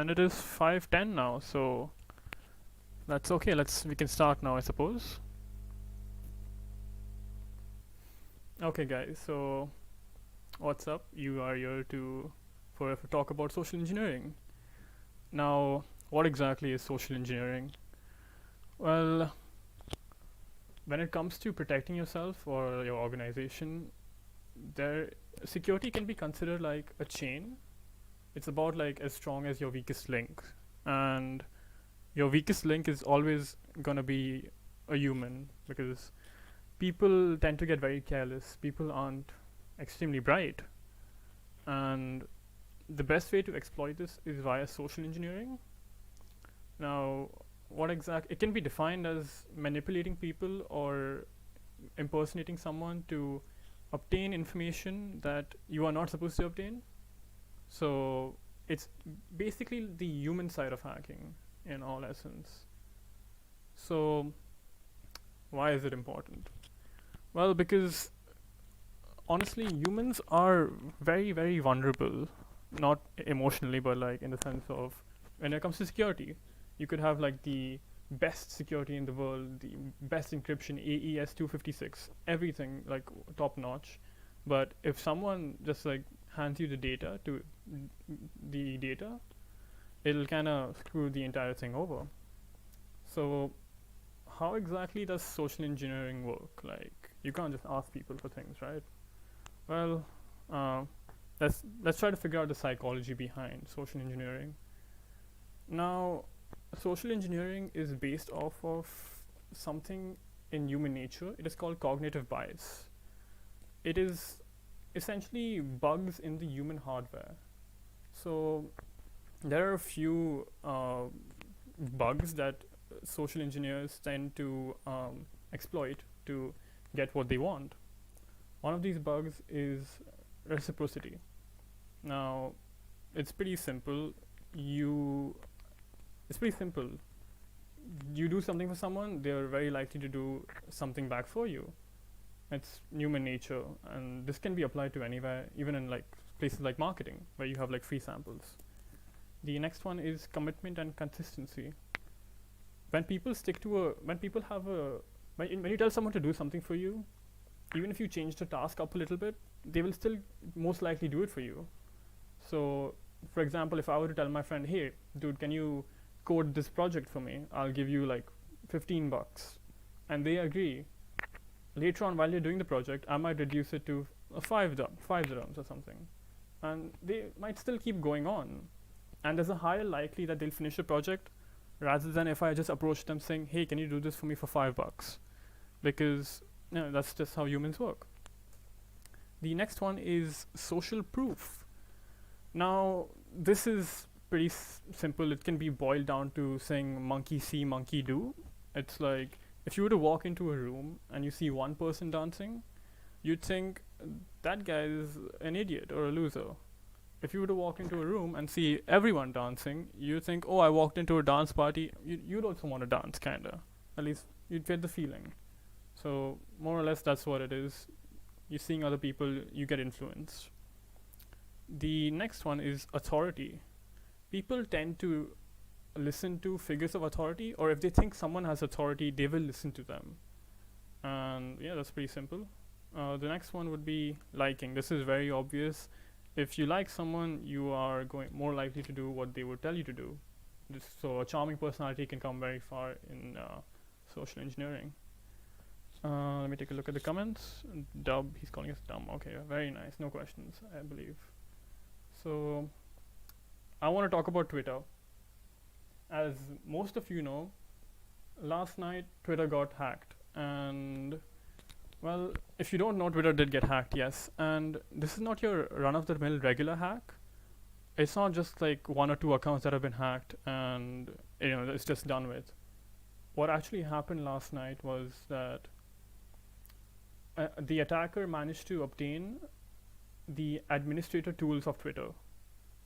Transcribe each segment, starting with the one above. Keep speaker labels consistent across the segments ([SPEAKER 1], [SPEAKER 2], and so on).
[SPEAKER 1] and it is 5:10 now, so that's okay. We can start now, I suppose. Okay, guys. So what's up? You are here to for talk about social engineering. Now, what exactly is social engineering? Well, when it comes to protecting yourself or your organization, there security can be considered like a chain. It's about like as strong as your weakest link, and your weakest link is always gonna be a human, because people tend to get very careless. People aren't extremely bright, and the best way to exploit this is via social engineering. Now, it can be defined as manipulating people or impersonating someone to obtain information that you are not supposed to obtain. So it's basically the human side of hacking in all essence. So why is it important? Well, because honestly, humans are very, very vulnerable, not emotionally, but like in the sense of when it comes to security, you could have like the best security in the world, the best encryption, AES 256, everything like top notch. But if someone just like hands you the data, it'll kind of screw the entire thing over. So how exactly does social engineering work? Like, you can't just ask people for things, right? Well, uh, let's try to figure out the psychology behind social engineering. Now, social engineering is based off of something in human nature. It is called cognitive bias. It is essentially bugs in the human hardware. So there are a few bugs that social engineers tend to exploit to get what they want. One of these bugs is reciprocity. Now, it's pretty simple. It's pretty simple. You do something for someone, they're very likely to do something back for you. It's human nature, and this can be applied to anywhere, even in like places like marketing, where you have like free samples. The next one is commitment and consistency. When people stick to when people have a, when you tell someone to do something for you, even if you change the task up a little bit, they will still most likely do it for you. So, for example, if I were to tell my friend, hey, dude, can you code this project for me? I'll give you like $15. And they agree. Later on, while you're doing the project, I might reduce it to five dirhams or something. And they might still keep going on. And there's a higher likely that they'll finish the project rather than if I just approach them saying, hey, can you do this for me for $5? Because that's just how humans work. The next one is social proof. Now, this is pretty simple. It can be boiled down to saying monkey see, monkey do. It's like if you were to walk into a room and you see one person dancing, you'd think that guy is an idiot or a loser. If you were to walk into a room and see everyone dancing, you'd think, oh, I walked into a dance party. You'd also want to dance, kinda. At least you'd get the feeling. So more or less, that's what it is. You're seeing other people, you get influenced. The next one is authority. People tend to listen to figures of authority, or if they think someone has authority, they will listen to them. And yeah, that's pretty simple. The next one would be liking. This is very obvious. If you like someone, you are more likely to do what they would tell you to do. So a charming personality can come very far in social engineering. Let me take a look at the comments. Dub, he's calling us dumb. Okay, very nice. No questions, I believe. So I want to talk about Twitter. As most of you know, last night Twitter got hacked, and well, if you don't know, Twitter did get hacked, yes. And this is not your run-of-the-mill regular hack. It's not just like one or two accounts that have been hacked and it's just done with. What actually happened last night was that the attacker managed to obtain the administrator tools of Twitter.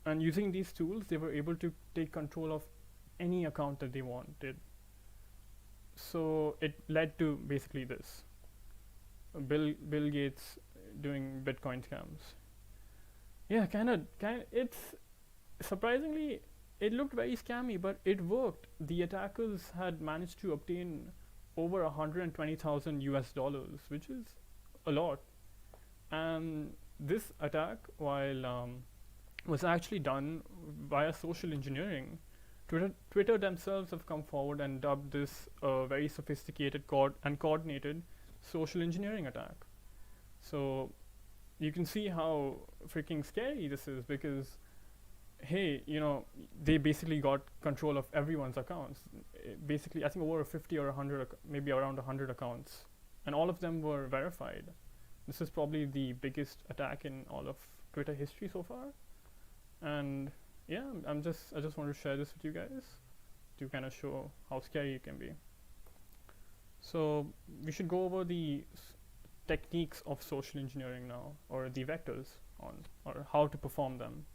[SPEAKER 1] And using these tools, they were able to take control of any account that they wanted. So it led to basically this. Bill Gates doing Bitcoin scams. Yeah, it's surprisingly it looked very scammy, but it worked. The attackers had managed to obtain over 120,000 US dollars, which is a lot. And this attack, while was actually done via social engineering, Twitter themselves have come forward and dubbed this a very sophisticated and coordinated social engineering attack. So you can see how freaking scary this is, because hey, they basically got control of everyone's accounts. Basically, I think over 50 or 100, maybe around 100 accounts, and all of them were verified. This is probably the biggest attack in all of Twitter history so far. And yeah, I just want to share this with you guys to kind of show how scary it can be. So we should go over the techniques of social engineering now, or the vectors or how to perform them.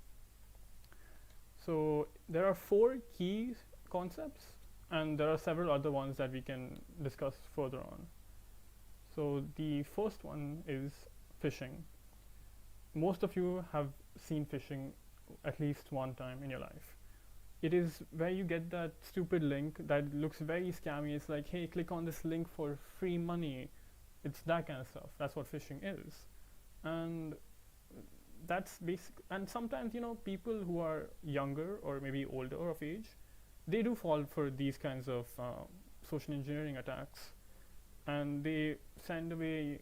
[SPEAKER 1] So there are 4 key concepts, and there are several other ones that we can discuss further on. So the first one is phishing. Most of you have seen phishing at least one time in your life. It is where you get that stupid link that looks very scammy. It's like, hey, click on this link for free money. It's that kind of stuff. That's what phishing is. And that's basic. And sometimes, people who are younger or maybe older of age, they do fall for these kinds of social engineering attacks, and they send away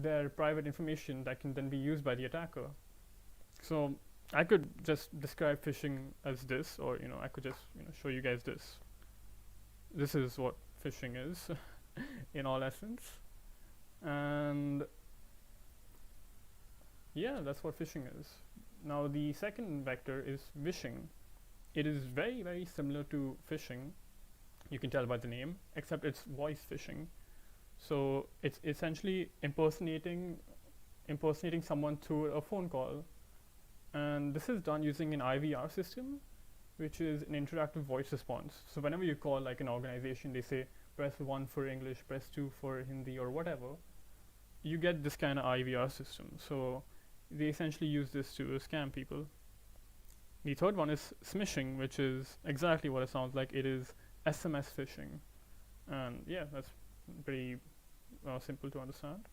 [SPEAKER 1] their private information that can then be used by the attacker. So I could just describe phishing as this, or I could just show you guys this. This is what phishing is in all essence. And yeah, that's what phishing is. Now the second vector is vishing. It is very, very similar to phishing. You can tell by the name, except it's voice phishing. So it's essentially impersonating someone through a phone call. And this is done using an IVR system, which is an interactive voice response. So whenever you call like an organization, they say press 1 for English, press 2 for Hindi, or whatever. You get this kind of IVR system. So they essentially use this to scam people. The third one is smishing, which is exactly what it sounds like. It is SMS phishing. And yeah, that's pretty simple to understand.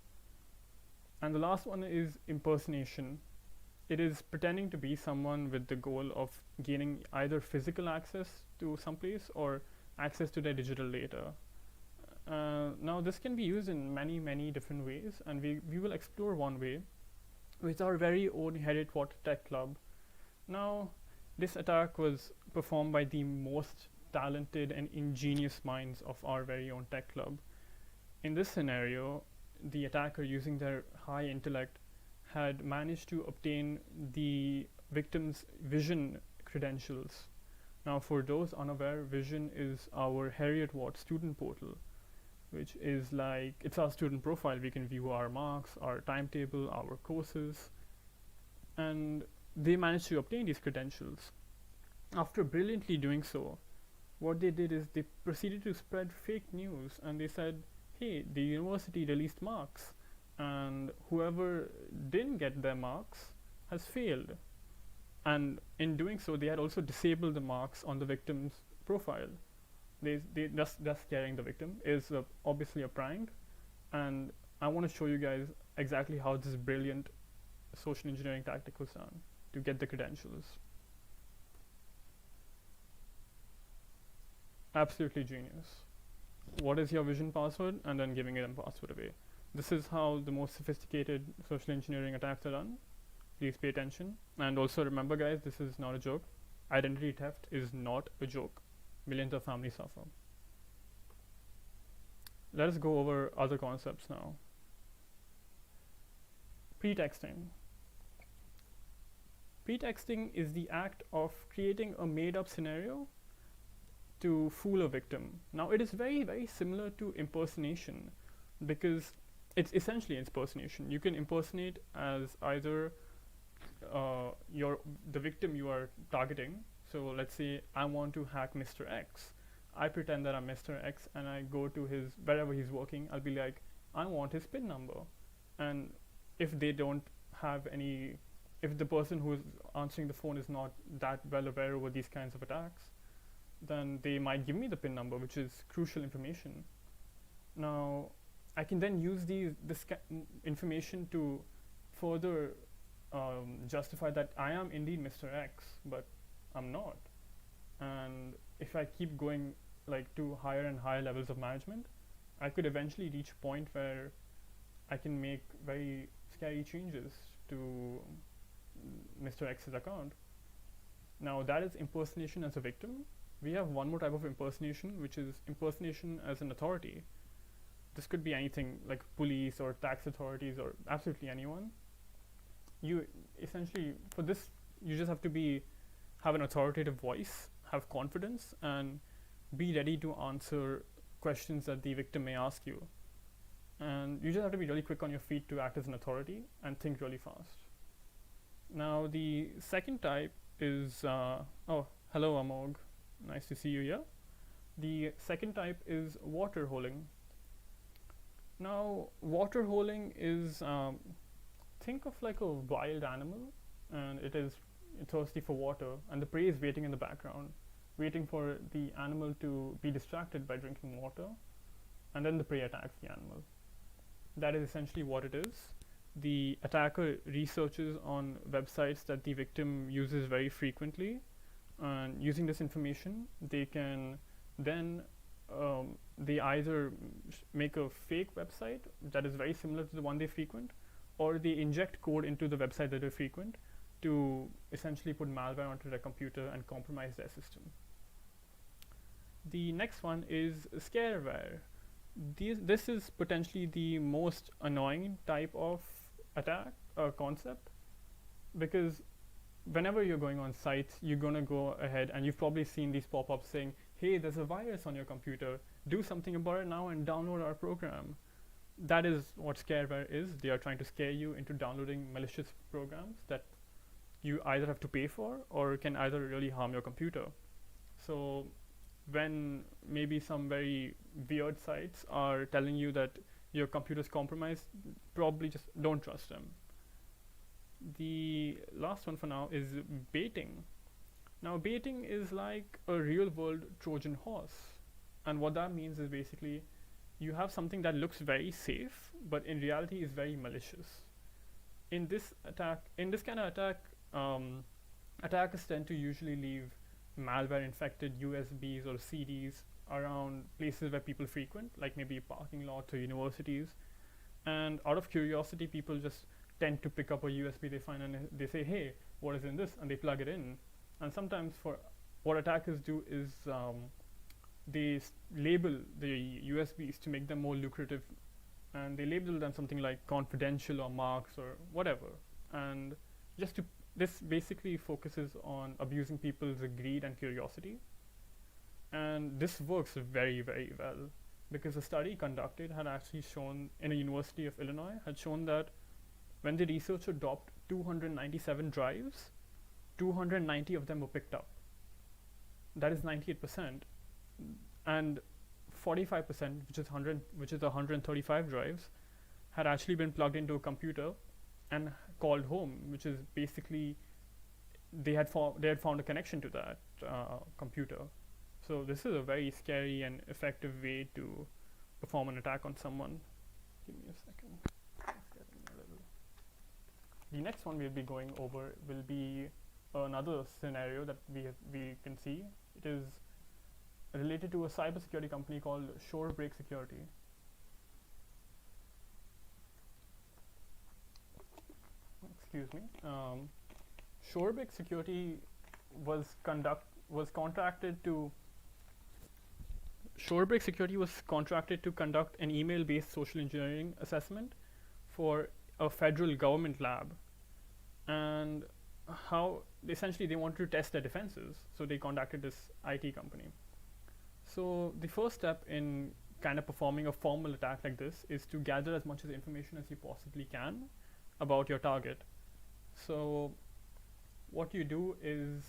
[SPEAKER 1] And the last one is impersonation. It is pretending to be someone with the goal of gaining either physical access to some place or access to their digital data. Now this can be used in many, many different ways, and we will explore one way with our very own Headed Tech Club. Now, this attack was performed by the most talented and ingenious minds of our very own tech club. In this scenario, the attacker, using their high intellect, had managed to obtain the victim's Vision credentials. Now, for those unaware, Vision is our Harriet Watt student portal, which is like, it's our student profile. We can view our marks, our timetable, our courses, and they managed to obtain these credentials. After brilliantly doing so, what they did is they proceeded to spread fake news, and they said, hey, the university released marks, and whoever didn't get their marks has failed. And in doing so, they had also disabled the marks on the victim's profile. They thus scaring the victim is obviously a prank, and I want to show you guys exactly how this brilliant social engineering tactic was done to get the credentials. Absolutely genius. What is your Vision password? And then giving them password away. This is how the most sophisticated social engineering attacks are done. Please pay attention. And also remember, guys, this is not a joke. Identity theft is not a joke. Millions of families suffer. Let us go over other concepts now. Pretexting. Pretexting is the act of creating a made-up scenario to fool a victim. Now, it is very, very similar to impersonation, because it's essentially impersonation. You can impersonate as either the victim you are targeting. So let's say I want to hack Mr. X. I pretend that I'm Mr. X, and I go to his, wherever he's working. I'll be like, I want his PIN number. And if they don't have any if the person who is answering the phone is not that well aware over these kinds of attacks, then they might give me the PIN number, which is crucial information. Now, I can then use this information to further justify that I am indeed Mr. X, but I'm not. And if I keep going like to higher and higher levels of management, I could eventually reach a point where I can make very scary changes to Mr. X's account. Now that is impersonation as a victim. We have one more type of impersonation, which is impersonation as an authority. This could be anything like police or tax authorities or absolutely anyone. You essentially, for this, you just have to have an authoritative voice, have confidence, and be ready to answer questions that the victim may ask you. And you just have to be really quick on your feet to act as an authority and think really fast. Now the second type is, oh, hello Amog, nice to see you here. The second type is water holing. Now water holing is, think of like a wild animal, and it is thirsty for water, and the prey is waiting in the background, waiting for the animal to be distracted by drinking water, and then the prey attacks the animal. That is essentially what it is. The attacker researches on websites that the victim uses very frequently, and using this information, they can then they either make a fake website that is very similar to the one they frequent, or they inject code into the website that they frequent to essentially put malware onto their computer and compromise their system. The next one is scareware. This is potentially the most annoying type of attack concept, because whenever you're going on sites, you're going to go ahead and you've probably seen these pop-ups saying, hey, there's a virus on your computer, do something about it now and download our program. That is what scareware is. They are trying to scare you into downloading malicious programs that you either have to pay for or can either really harm your computer. So when maybe some very weird sites are telling you that your computer is compromised, probably just don't trust them. The last one for now is baiting. Now baiting is like a real world Trojan horse, and what that means is basically you have something that looks very safe but in reality is very malicious. In this kind of attack, attackers tend to usually leave malware infected USBs or CDs around places where people frequent, like maybe parking lots or universities, and out of curiosity people just tend to pick up a USB they find and they say, hey, what is in this, and they plug it in. And sometimes what attackers do is they label the USBs to make them more lucrative, and they label them something like confidential or marks or whatever, and this basically focuses on abusing people's greed and curiosity. And this works very, very well, because a study conducted had actually shown in a University of Illinois had shown that when the researcher dropped 297 drives, 290 of them were picked up. That is 98%, and 45%, which is 135 drives, had actually been plugged into a computer and called home, which is basically they had found a connection to that computer. So this is a very scary and effective way to perform an attack on someone. Give me a second. The next one we'll be going over will be another scenario that we can see. It is related to a cybersecurity company called Shorebreak Security. Excuse me. Shorebreak Security was contracted to conduct an email-based social engineering assessment for a federal government lab, and how essentially they wanted to test their defenses, so they contacted this IT company. So the first step in kind of performing a formal attack like this is to gather as much information as you possibly can about your target. So what you do is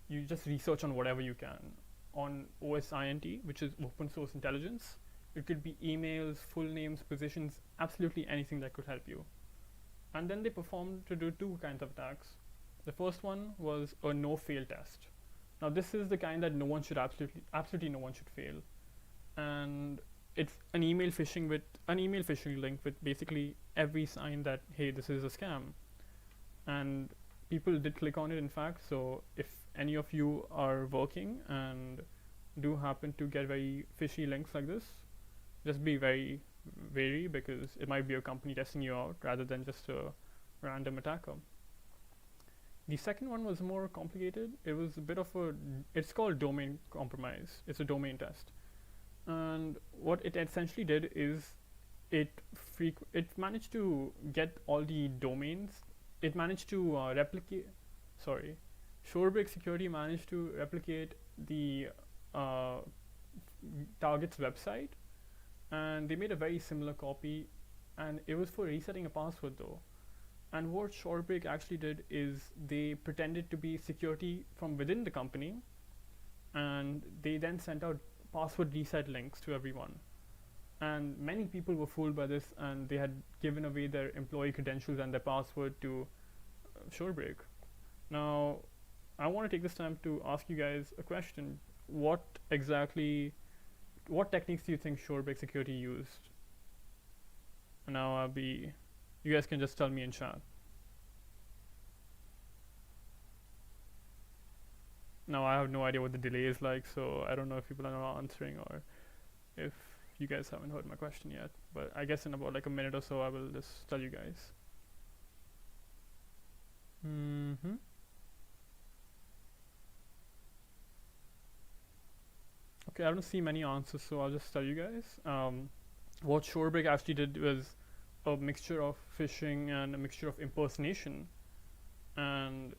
[SPEAKER 1] you just research on whatever you can on OSINT, which is open source intelligence. It could be emails, full names, positions, absolutely anything that could help you. And then they performed to do two kinds of attacks. The first one was a no-fail test. Now this is the kind that no one should absolutely no one should fail, and it's an email phishing link with basically every sign that hey, this is a scam, and people did click on it in fact. So if any of you are working and do happen to get very fishy links like this, just be very wary, because it might be a company testing you out rather than just a random attacker. The second one was more complicated. It was a bit of it's called domain compromise. It's a domain test. And what it essentially did is it managed to get all the domains. It managed to replicate, sorry, Shorebreak Security managed to replicate the target's website, and they made a very similar copy, and it was for resetting a password though. And what Shorebreak actually did is they pretended to be security from within the company, and they then sent out password reset links to everyone. And many people were fooled by this, and they had given away their employee credentials and their password to Shorebreak. Now, I want to take this time to ask you guys a question. What techniques do you think Shorebreak Security used? And now you guys can just tell me in chat. Now I have no idea what the delay is like, so I don't know if people are not answering or if you guys haven't heard my question yet. But I guess in about like a minute or so I will just tell you guys. Okay, I don't see many answers, so I'll just tell you guys. What Shorebreak actually did was a mixture of phishing and a mixture of impersonation, and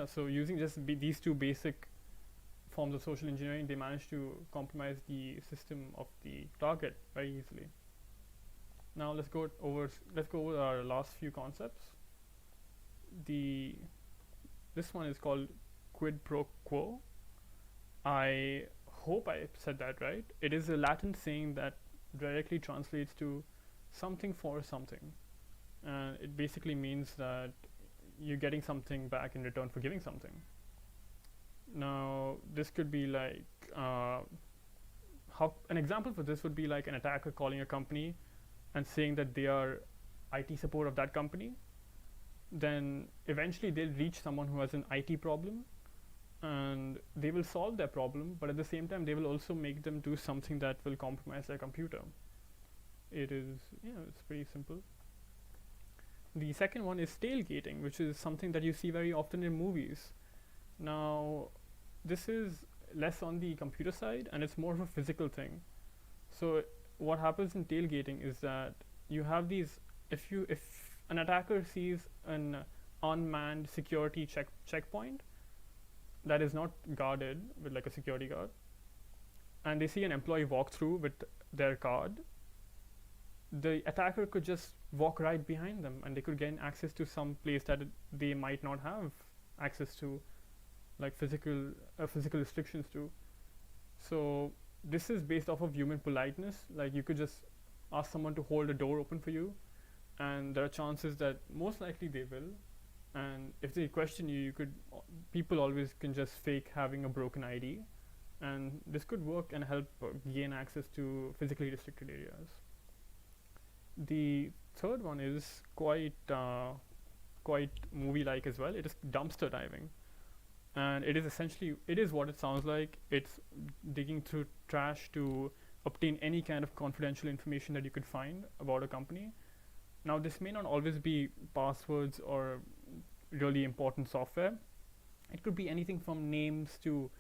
[SPEAKER 1] so using just these two basic forms of social engineering, they managed to compromise the system of the target very easily. Now let's go over our last few concepts. This one is called quid pro quo. I hope I said that right. It is a Latin saying that directly translates to something for something, and it basically means that you're getting something back in return for giving something. Now this could be like an example for this would be like an attacker calling a company and saying that they are IT support of that company. Then eventually they'll reach someone who has an IT problem, and they will solve their problem, but at the same time they will also make them do something that will compromise their computer. It's pretty simple. The second one is tailgating, which is something that you see very often in movies. Now this is less on the computer side, and it's more of a physical thing. So what happens in tailgating is that you have these, if an attacker sees an unmanned security checkpoint that is not guarded with like a security guard, and they see an employee walk through with their card, the attacker could just walk right behind them, and they could gain access to some place that they might not have access to, like physical restrictions to. So this is based off of human politeness. Like you could just ask someone to hold a door open for you, and there are chances that most likely they will. And if they question you, people always can just fake having a broken ID, and this could work and help gain access to physically restricted areas. The third one is quite movie-like as well. It is dumpster diving, and it is what it sounds like. It's digging through trash to obtain any kind of confidential information that you could find about a company. Now this may not always be passwords or really important software. It could be anything from names to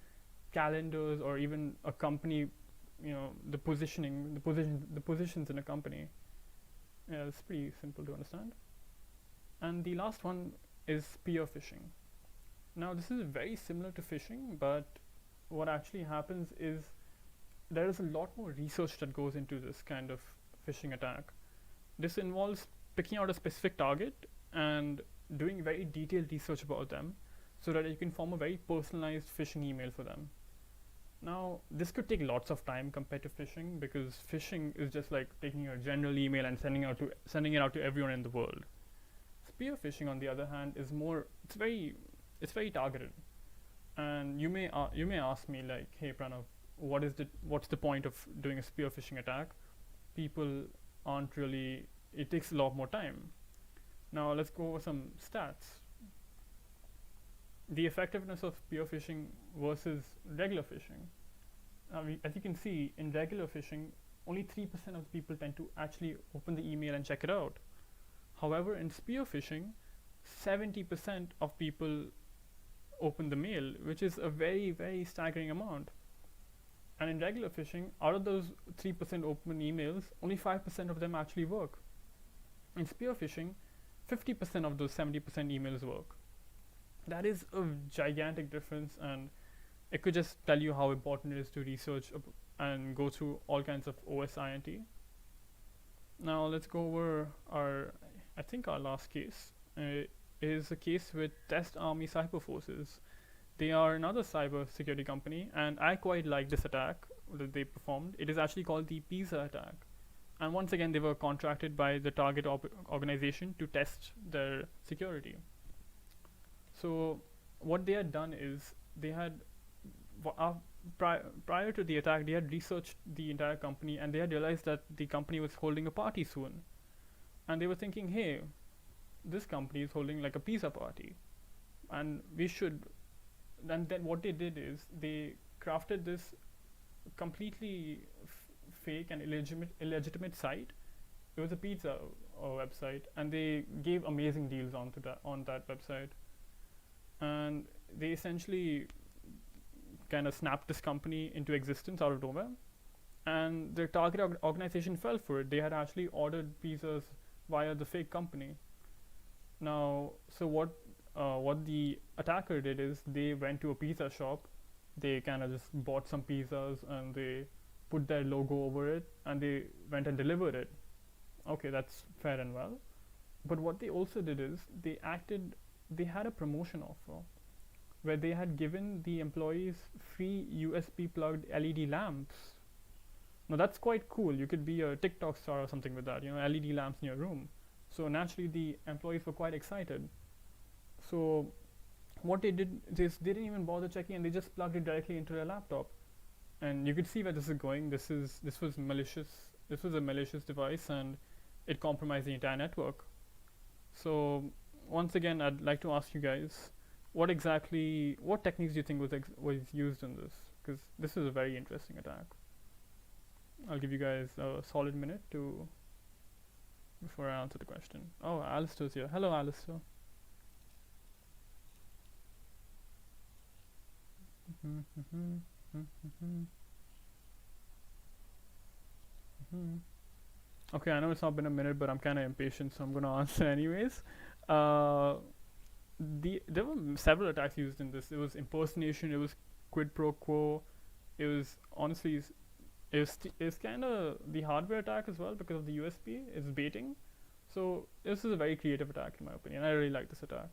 [SPEAKER 1] calendars, or even a company, the positions in a company. Yeah, it's pretty simple to understand. And the last one is spear phishing. Now this is very similar to phishing, but what actually happens is there is a lot more research that goes into this kind of phishing attack. This involves picking out a specific target and doing very detailed research about them, so that you can form a very personalized phishing email for them. Now, this could take lots of time compared to phishing, because phishing is just like taking a general email and sending it out to everyone in the world. Spear phishing, on the other hand, is more. It's very targeted. And you may ask me like, hey Pranav, what's the point of doing a spear phishing attack? People aren't really. It takes a lot more time. Now let's go over some stats. The effectiveness of spear phishing versus regular phishing. As you can see, in regular phishing, only 3% of the people tend to actually open the email and check it out. However, in spear phishing, 70% of people open the mail, which is a very, very staggering amount. And in regular phishing, out of those 3% open emails, only 5% of them actually work. In spear phishing, 50% of those 70% emails work. That is a gigantic difference, and it could just tell you how important it is to research and go through all kinds of OSINT. Now let's go over our last case. Is a case with TestArmy CyberForces. They are another cyber security company, and I quite like this attack that they performed. It is actually called the Pizza attack. And once again, they were contracted by the target organization to test their security. So what they had done is they had prior to the attack, they had researched the entire company, and they had realized that the company was holding a party soon. And they were thinking, hey, this company is holding like a pizza party, and we should. And then what they did is they crafted this completely fake and illegitimate site. It was a pizza website, and they gave amazing deals on that website. And they essentially kind of snapped this company into existence out of nowhere, and their target organization fell for it. They had actually ordered pizzas via the fake company. Now, so what the attacker did is they went to a pizza shop, they kind of just bought some pizzas, and they put their logo over it, and they went and delivered it. Okay, that's fair and well. But what they also did is they had a promotion offer where they had given the employees free USB plugged LED lamps. Now that's quite cool. You could be a TikTok star or something with that, LED lamps in your room. So naturally the employees were quite excited. So what they did is they didn't even bother checking, and they just plugged it directly into their laptop. And you could see where this is going. This was malicious. This was a malicious device, and it compromised the entire network. So once again, I'd like to ask you guys, what techniques do you think was used in this? Because this is a very interesting attack. I'll give you guys a solid minute before I answer the question. Oh, Alistair's here. Hello, Alistair. Okay, I know it's not been a minute, but I'm kind of impatient, so I'm going to answer anyways. There were several attacks used in this. It was impersonation, it was quid pro quo, it was honestly, it's kind of the hardware attack as well, because of the USB. It's baiting. So this is a very creative attack in my opinion. I really like this attack.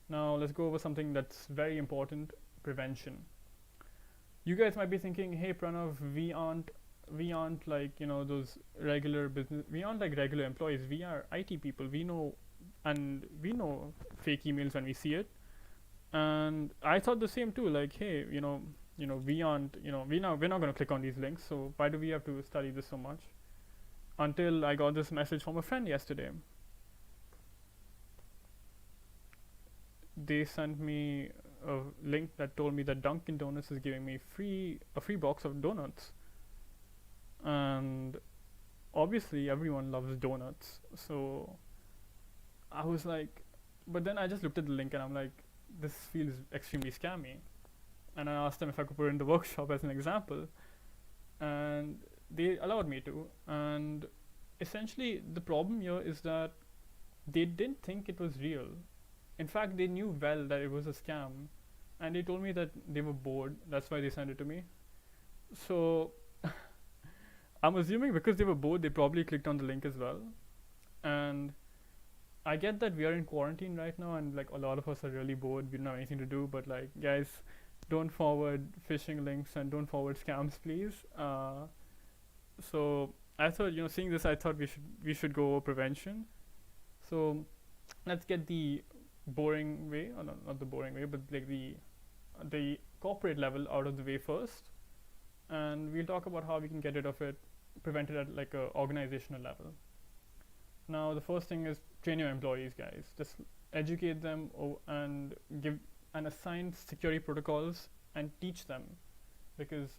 [SPEAKER 1] Now let's go over something that's very important: prevention. You guys might be thinking, hey Pranav, we aren't like those regular business. We aren't like regular employees. We are IT people. We know fake emails when we see it. And I thought the same too. Like, hey, we aren't. We're not going to click on these links. So why do we have to study this so much? Until I got this message from a friend yesterday. They sent me a link that told me that Dunkin' Donuts is giving me a free box of donuts. And obviously everyone loves donuts, so I was like, but then I just looked at the link and I'm like, this feels extremely scammy. And I asked them if I could put it in the workshop as an example, and they allowed me to. And essentially the problem here is that they didn't think it was real. In fact, they knew well that it was a scam, and they told me that they were bored, that's why they sent it to me. So I'm assuming because they were bored, they probably clicked on the link as well. And I get that we are in quarantine right now, and like a lot of us are really bored, we don't have anything to do, but like, guys, don't forward phishing links and don't forward scams, please. So I thought, seeing this, I thought we should go over prevention. So let's get the boring way, or not the boring way, but like the corporate level out of the way first, and we'll talk about how we can get rid of it, prevent it at like a organizational level. Now, the first thing is train your employees, guys. Just educate them and give and assign security protocols and teach them, because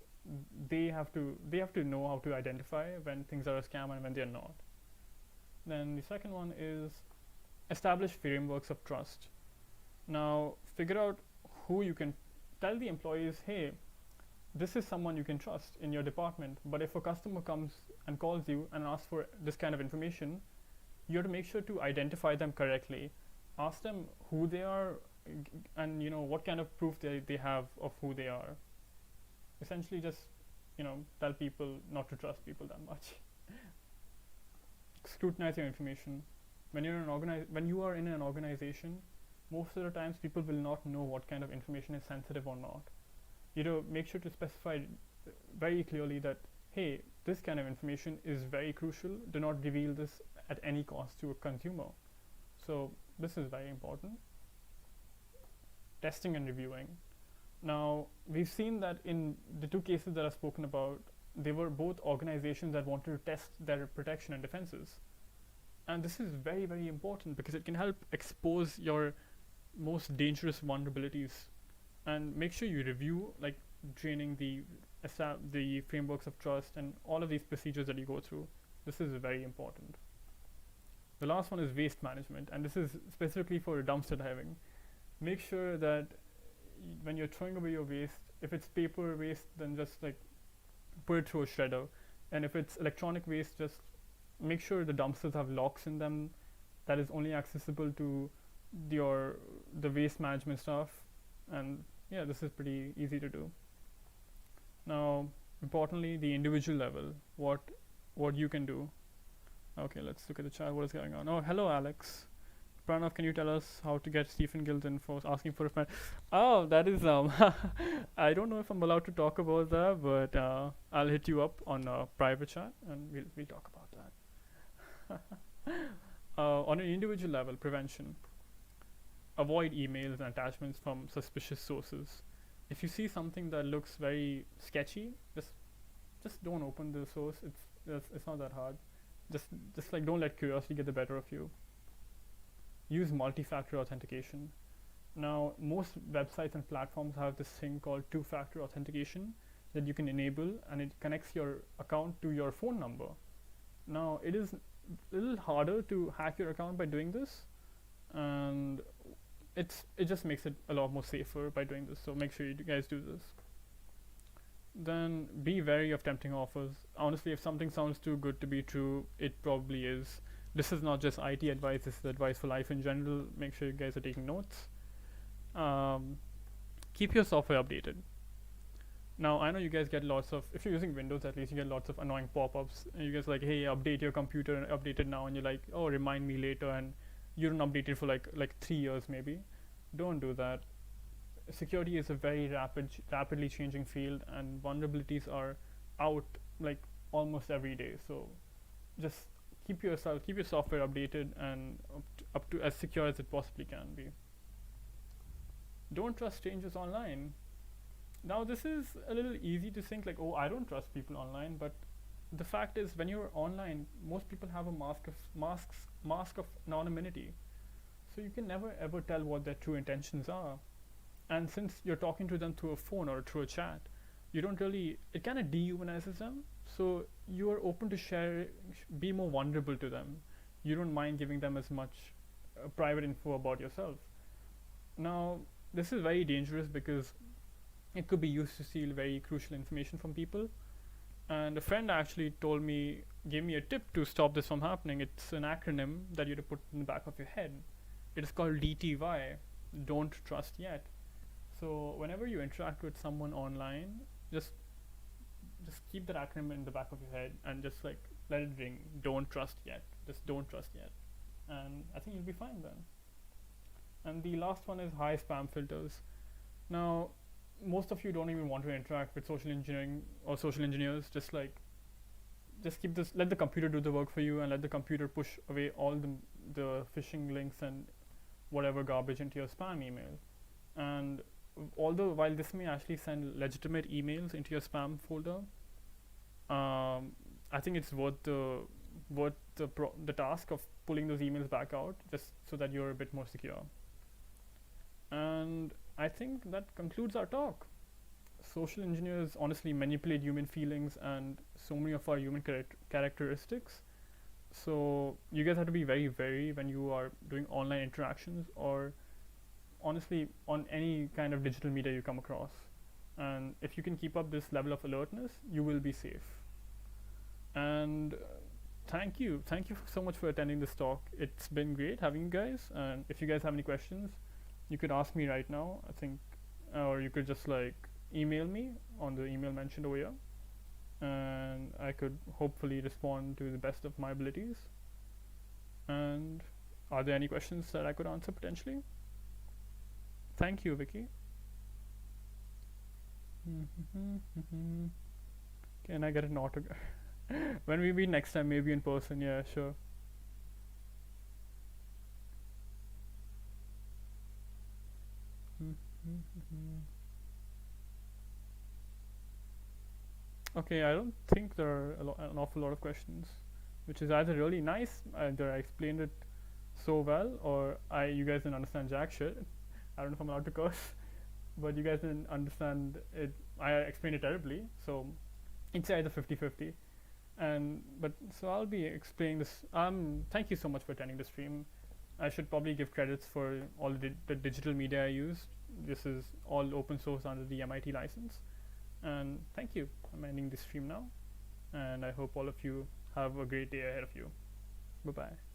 [SPEAKER 1] they have to know how to identify when things are a scam and when they're not. Then the second one is establish frameworks of trust. Now, figure out who you can tell the employees, hey, this is someone you can trust in your department, but if a customer comes and calls you and asks for this kind of information, you have to make sure to identify them correctly. Ask them who they are, and what kind of proof they have of who they are. Essentially, just tell people not to trust people that much. Scrutinize your information. When you are in an organization, most of the times people will not know what kind of information is sensitive or not. Make sure to specify very clearly that, hey, this kind of information is very crucial. Do not reveal this at any cost to a consumer. So this is very important. Testing and reviewing. Now, we've seen that in the two cases that I've spoken about, they were both organizations that wanted to test their protection and defenses. And this is very, very important because it can help expose your most dangerous vulnerabilities. And make sure you review, like training the frameworks of trust and all of these procedures that you go through. This is very important. The last one is waste management, and this is specifically for dumpster diving. Make sure that when you're throwing away your waste, if it's paper waste, then just like put it through a shredder, and if it's electronic waste, just make sure the dumpsters have locks in them that is only accessible to the waste management stuff. And yeah, this is pretty easy to do. Now, importantly, the individual level, what you can do. Okay, let's look at the chat. What is going on? Oh, hello, Alex. Pranav, can you tell us how to get Stephen Gilden for asking for a friend? Oh, that is I don't know if I'm allowed to talk about that, but I'll hit you up on a private chat and we'll talk about that. On an individual level, prevention. Avoid emails and attachments from suspicious sources. If you see something that looks very sketchy, just don't open the source. It's not that hard. Just like don't let curiosity get the better of you. Use multi-factor authentication. Now, most websites and platforms have this thing called two-factor authentication that you can enable, and it connects your account to your phone number. Now, it is a little harder to hack your account by doing this, and it just makes it a lot more safer by doing this. So make sure you guys do this. Then be wary of tempting offers. Honestly, if something sounds too good to be true, it probably is. This is not just IT advice, this is advice for life in general. Make sure you guys are taking notes. Keep your software updated. Now, I know you guys get lots of, if you're using Windows at least, you get lots of annoying pop-ups. And you guys are like, hey, update your computer, and update it now. And you're like, oh, remind me later. And you don't update it for like 3 years maybe. Don't do that. Security is a very rapidly changing field, and vulnerabilities are out like almost every day. So just keep your software updated and up to as secure as it possibly can be. Don't trust strangers online. Now, this is a little easy to think like, oh, I don't trust people online, but the fact is, when you're online, most people have a mask of anonymity, so you can never ever tell what their true intentions are. And since you're talking to them through a phone or through a chat, you don't really, it kind of dehumanizes them. So you are open to be more vulnerable to them. You don't mind giving them as much private info about yourself. Now, this is very dangerous because it could be used to steal very crucial information from people. And a friend actually gave me a tip to stop this from happening. It's an acronym that you have to put in the back of your head. It is called DTY, don't trust yet. So whenever you interact with someone online, just keep that acronym in the back of your head and just like let it ring. Don't trust yet. Just don't trust yet. And I think you'll be fine then. And the last one is high spam filters. Now, most of you don't even want to interact with social engineering or social engineers. Just keep this, let the computer do the work for you, and let the computer push away all the phishing links and whatever garbage into your spam email. And although while this may actually send legitimate emails into your spam folder, I think it's worth the task of pulling those emails back out, just so that you're a bit more secure. And I think that concludes our talk. Social engineers honestly manipulate human feelings and so many of our human characteristics. So you guys have to be very wary when you are doing online interactions, or honestly on any kind of digital media you come across. And if you can keep up this level of alertness, you will be safe. And thank you so much for attending this talk. It's been great having you guys, and if you guys have any questions, you could ask me right now, I think, or you could just like email me on the email mentioned over here, and I could hopefully respond to the best of my abilities. And are there any questions that I could answer potentially? Thank you, Vicky. Can I get an autograph? When we meet next time, maybe in person. Yeah, sure. Okay, I don't think there are an awful lot of questions, which is either really nice, either I explained it so well, or you guys didn't understand jack shit. I don't know if I'm allowed to curse, but you guys didn't understand it. I explained it terribly, so it's either 50-50. But so I'll be explaining this. Thank you so much for attending the stream. I should probably give credits for all the digital media I used. This is all open source under the MIT license. And thank you. I'm ending this stream now, and I hope all of you have a great day ahead of you. Bye bye.